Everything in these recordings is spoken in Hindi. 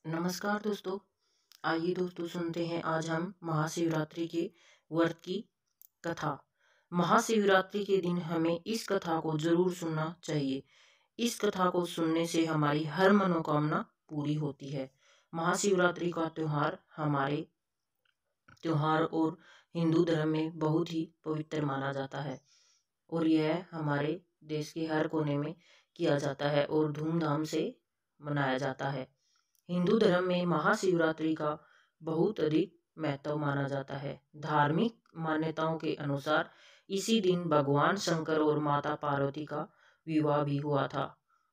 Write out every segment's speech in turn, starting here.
नमस्कार दोस्तों। आइए दोस्तों सुनते हैं आज हम महाशिवरात्रि के व्रत की कथा। महाशिवरात्रि के दिन हमें इस कथा को जरूर सुनना चाहिए। इस कथा को सुनने से हमारी हर मनोकामना पूरी होती है। महाशिवरात्रि का त्योहार हमारे त्योहार और हिंदू धर्म में बहुत ही पवित्र माना जाता है और यह हमारे देश के हर कोने में किया जाता है और धूमधाम से मनाया जाता है। हिंदू धर्म में महाशिवरात्रि का बहुत अधिक महत्व माना जाता है। धार्मिक मान्यताओं के अनुसार इसी दिन भगवान शंकर और माता पार्वती का विवाह भी हुआ था।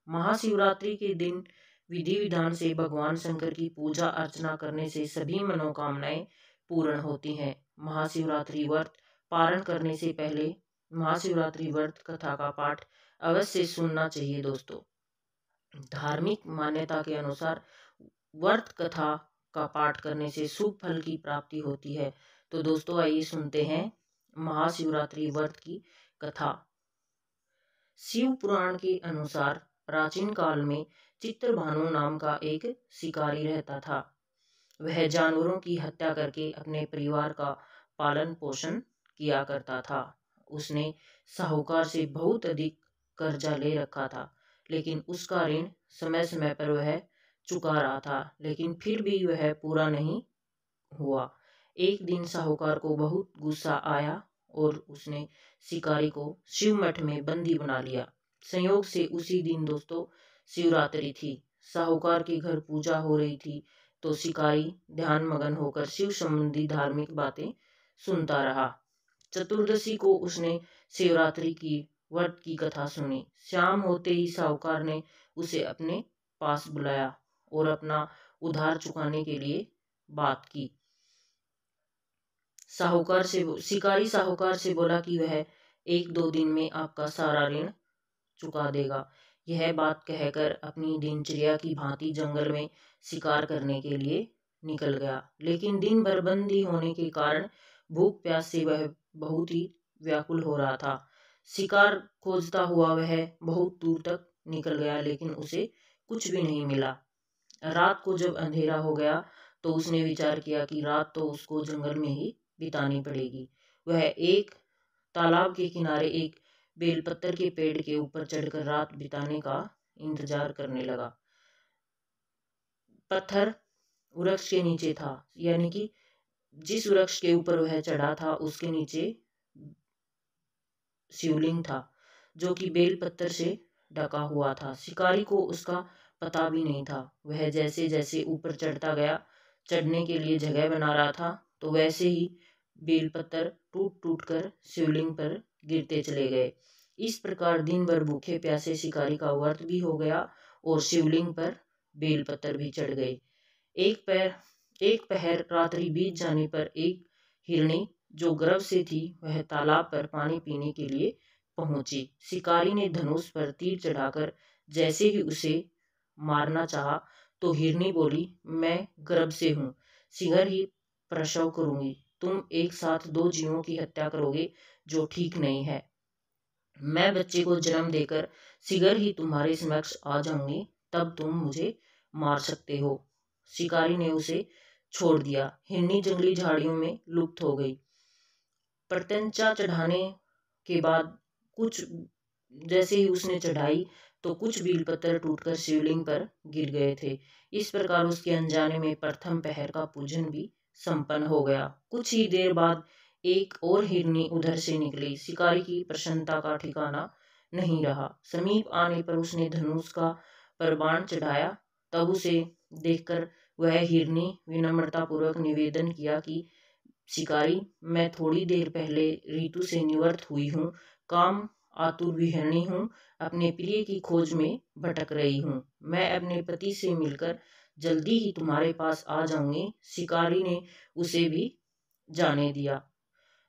महाशिवरात्रि के दिन विधि विधान से भगवान शंकर की पूजा अर्चना करने से सभी मनोकामनाएं पूर्ण होती हैं। महाशिवरात्रि व्रत पारण करने से पहले महाशिवरात्रि व्रत कथा का पाठ अवश्य सुनना चाहिए दोस्तों। धार्मिक मान्यता के अनुसार व्रत कथा का पाठ करने से शुभ फल की प्राप्ति होती है। तो दोस्तों आइए सुनते हैं महाशिवरात्रि व्रत की कथा। शिव पुराण के अनुसार प्राचीन काल में चित्रभानु नाम का एक शिकारी रहता था। वह जानवरों की हत्या करके अपने परिवार का पालन पोषण किया करता था। उसने साहूकार से बहुत अधिक कर्जा ले रखा था, लेकिन उसका ऋण समय समय पर वह चुका रहा था, लेकिन फिर भी वह पूरा नहीं हुआ। एक दिन साहूकार को बहुत गुस्सा आया और उसने शिकारी को शिव मठ में बंदी बना लिया। संयोग से उसी दिन दोस्तों शिवरात्रि थी। साहूकार के घर पूजा हो रही थी तो शिकारी ध्यान मगन होकर शिव संबंधी धार्मिक बातें सुनता रहा। चतुर्दशी को उसने शिवरात्रि की व्रत की कथा सुनी। शाम होते ही साहूकार ने उसे अपने पास बुलाया और अपना उधार चुकाने के लिए बात की। शिकारी साहूकार से बोला कि वह 1-2 दिन में आपका सारा ऋण चुका देगा। यह बात कहकर अपनी दिनचर्या की भांति जंगल में शिकार करने के लिए निकल गया, लेकिन दिन भर बंदी होने के कारण भूख प्यास से वह बहुत ही व्याकुल हो रहा था। शिकार खोजता हुआ वह बहुत दूर तक निकल गया, लेकिन उसे कुछ भी नहीं मिला। रात को जब अंधेरा हो गया तो उसने विचार किया कि रात तो उसको जंगल में ही बितानी पड़ेगी। वह एक तालाब के किनारे एक बेलपत्र के पेड़ के ऊपर चढ़कर रात बिताने का इंतजार करने लगा। पत्थर वृक्ष के नीचे था, यानी कि जिस वृक्ष के ऊपर वह चढ़ा था उसके नीचे शिवलिंग था, जो कि बेलपत्र से ढका हुआ था। शिकारी को उसका पता भी नहीं था। वह जैसे जैसे ऊपर चढ़ता गया, चढ़ने के लिए जगह बना रहा था, तो वैसे ही बेलपत्र टूट टूट कर शिवलिंग पर गिरते चले गए। इस प्रकार दिन भर भूखे प्यासे शिकारी का व्रत भी हो गया और शिवलिंग पर बेलपत्र भी चढ़ गए। एक पहर रात्रि बीत जाने पर एक हिरणी जो गर्भ से थी वह तालाब पर पानी पीने के लिए पहुंची। शिकारी ने धनुष पर तीर चढ़ाकर जैसे ही उसे मारना चाहा तो हिरनी बोली, मैं गर्भ से हूँ, शीघ्र ही प्रसव करूंगी। तुम एक साथ 2 जीवों की हत्या करोगे जो ठीक नहीं है। मैं बच्चे को जन्म देकर शीघ्र ही तुम्हारे समक्ष आ जाऊंगी, तब तुम मुझे मार सकते हो। शिकारी ने उसे छोड़ दिया। हिरनी जंगली झाड़ियों में लुप्त हो गई। प्रत्यंचा चढ़ाने के बाद कुछ जैसे ही उसने चढ़ाई तो कुछ बेलपत्र टूटकर शिवलिंग पर गिर गए थे। इस प्रकार उसके अनजाने में प्रथम पहर का पूजन भी संपन्न हो गया। कुछ ही देर बाद एक और हिरनी उधर से निकली। शिकारी की प्रसन्नता का ठिकाना नहीं रहा। समीप आने पर उसने धनुष का परबाण चढ़ाया। तब उसे देखकर वह हिरनी विनम्रता पूर्वक निवेदन किया कि शिकारी, मैं थोड़ी देर पहले ऋतु से निवृत्त हुई हूँ, काम आतुर विहरणी हूँ, अपने प्रिय की खोज में भटक रही हूँ। मैं अपने पति से मिलकर जल्दी ही तुम्हारे पास आ जाऊंगी। शिकारी ने उसे भी जाने दिया।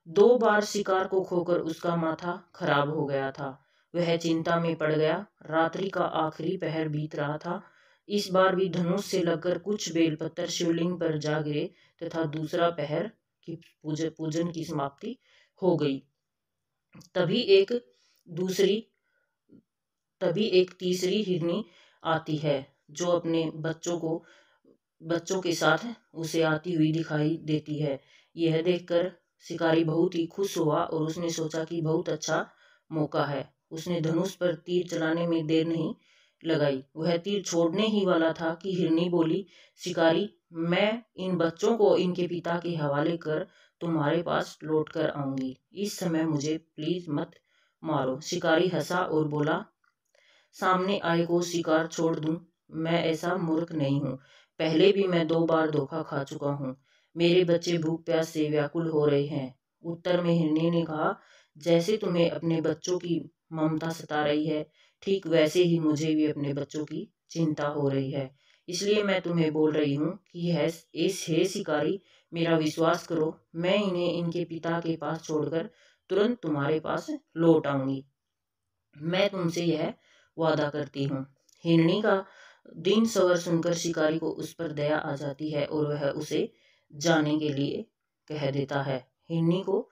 2 बार शिकार को खोकर उसका माथा खराब हो गया था। वह चिंता में पड़ गया। रात्रि का आखिरी पहर बीत रहा था। इस बार भी धनुष से लगकर कुछ बेलपत्र शिवलिंग पर जा गिरे तथा दूसरा पहर की पूजन की समाप्ति हो गई। तभी एक तीसरी हिरनी आती है जो अपने बच्चों को बच्चों के साथ उसे आती हुई दिखाई देती है। यह देखकर शिकारी बहुत ही खुश हुआ और उसने सोचा कि बहुत अच्छा मौका है। उसने धनुष पर तीर चलाने में देर नहीं लगाई। वह तीर छोड़ने ही वाला था कि हिरनी बोली, शिकारी, मैं इन बच्चों को इनके पिता के हवाले कर तुम्हारे पास लौट कर आऊंगी। इस समय मुझे प्लीज मत मारो। शिकारी हंसा और बोला, सामने आए को शिकार छोड़ दूं? मैं ऐसा मूर्ख नहीं हूँ। पहले भी मैं 2 बार धोखा खा चुका हूँ। मेरे बच्चे भूख प्यास से व्याकुल हो रहे हैं। उत्तर में हिरनी ने कहा, जैसे तुम्हें अपने बच्चों की ममता सता रही है, ठीक वैसे ही मुझे भी अपने बच्चों की चिंता हो रही है। इसलिए मैं तुम्हें बोल रही हूँ कि हे शिकारी, मेरा विश्वास करो, मैं इन्हें इनके पिता के पास छोड़कर तुरंत तुम्हारे पास लौट आऊंगी। मैं तुमसे यह वादा करती हूँ। हिरनी का दिन सवर सुनकर शिकारी को उस पर दया आ जाती है और वह उसे जाने के लिए कह देता है। हिरनी को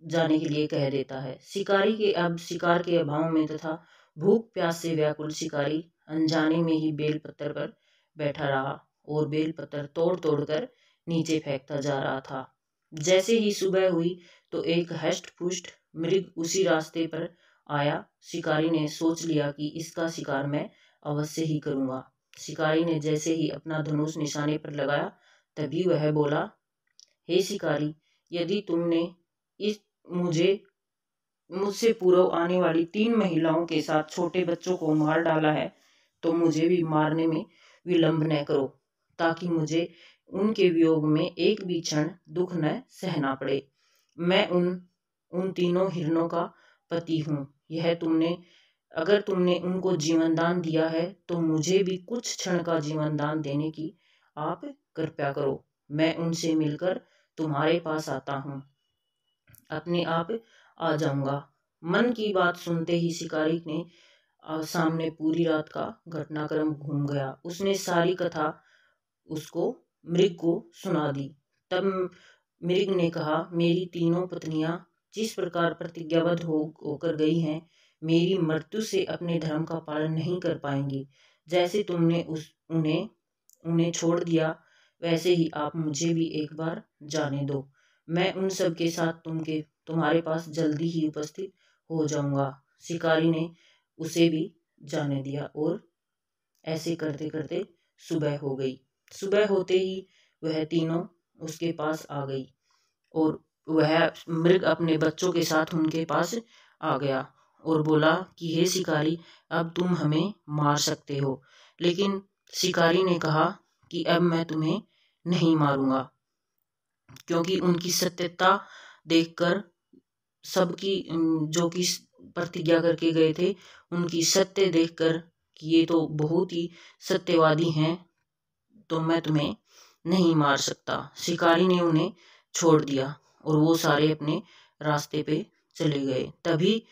जाने के लिए कह देता है। शिकारी के अब शिकार के अभाव में तथा भूख प्यास से व्याकुल शिकारी अनजाने में ही बेलपत्र पर बैठा रहा और बेलपत्र तोड़ तोड़ कर नीचे फेंकता जा रहा था। जैसे ही सुबह हुई तो एक हष्ट पुष्ट मृग उसी रास्ते पर आया। शिकारी ने सोच लिया कि इसका शिकार मैं अवश्य ही करूंगा। शिकारी ने जैसे ही अपना धनुष निशाने पर लगाया तभी वह बोला, हे शिकारी, यदि तुमने इस मुझसे पूर्व आने वाली 3 महिलाओं के साथ छोटे बच्चों को मार डाला है तो मुझे भी मारने में विलंब न करो, ताकि मुझे उनके वियोग में एक भी क्षण दुख न सहना पड़े। मैं उन तीनों हिरणों का पति हूँ। अगर तुमने उनको जीवन दान दिया है तो मुझे भी कुछ क्षण का जीवन दान देने की आप कृपया करो। मैं उनसे मिलकर तुम्हारे पास आता हूँ, अपने आप आ जाऊंगा। मन की बात सुनते ही शिकारी ने सामने पूरी रात का घटनाक्रम घूम गया। उसने सारी कथा मृग को सुना दी। तब मृग ने कहा, मेरी तीनों पत्नियां जिस प्रकार प्रतिज्ञाबद्ध होकर गई हैं, मेरी मृत्यु से अपने धर्म का पालन नहीं कर पाएंगी। जैसे तुमने उन्हें छोड़ दिया, वैसे ही आप मुझे भी एक बार जाने दो। मैं उन सब के साथ तुम्हारे पास जल्दी ही उपस्थित हो जाऊंगा। शिकारी ने उसे भी जाने दिया और ऐसे करते करते सुबह हो गई। सुबह होते ही वह तीनों उसके पास आ गई और वह मृग अपने बच्चों के साथ उनके पास आ गया और बोला कि हे शिकारी, अब तुम हमें मार सकते हो। लेकिन शिकारी ने कहा कि अब मैं तुम्हें नहीं मारूंगा, क्योंकि उनकी सत्यता देखकर सबकी जो कि प्रतिज्ञा करके गए थे, उनकी सत्य देखकर कि ये तो बहुत ही सत्यवादी हैं, तो मैं तुम्हें नहीं मार सकता। शिकारी ने उन्हें छोड़ दिया और वो सारे अपने रास्ते पे चले गए। तभी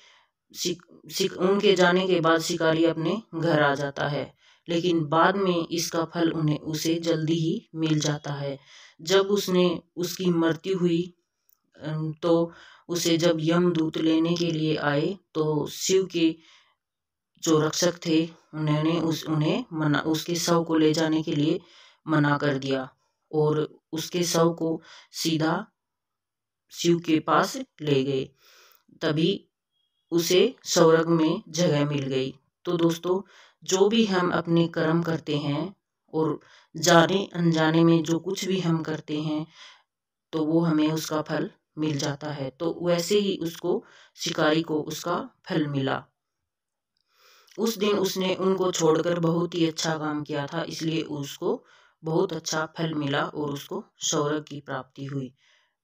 उनके जाने के बाद शिकारी अपने घर आ जाता है, लेकिन बाद में इसका फल उसे जल्दी ही मिल जाता है। जब उसकी मृत्यु हुई तो उसे जब यमदूत लेने के लिए आए तो शिव के जो रक्षक थे उन्हें उसके शव को ले जाने के लिए मना कर दिया और उसके शव को सीधा शिव के पास ले गए। तभी उसे स्वर्ग में जगह मिल गई। तो दोस्तों, जो भी हम अपने कर्म करते हैं और जाने अनजाने में जो कुछ भी हम करते हैं तो वो हमें उसका फल मिल जाता है। तो वैसे ही शिकारी को उसका फल मिला। उस दिन उसने उनको छोड़कर बहुत ही अच्छा काम किया था, इसलिए उसको बहुत अच्छा फल मिला और उसको स्वर्ग की प्राप्ति हुई।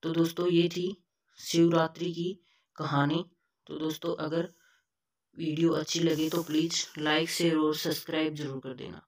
तो दोस्तों, ये थी शिवरात्रि की कहानी। तो दोस्तों, अगर वीडियो अच्छी लगे तो प्लीज़ लाइक शेयर और सब्सक्राइब जरूर कर देना।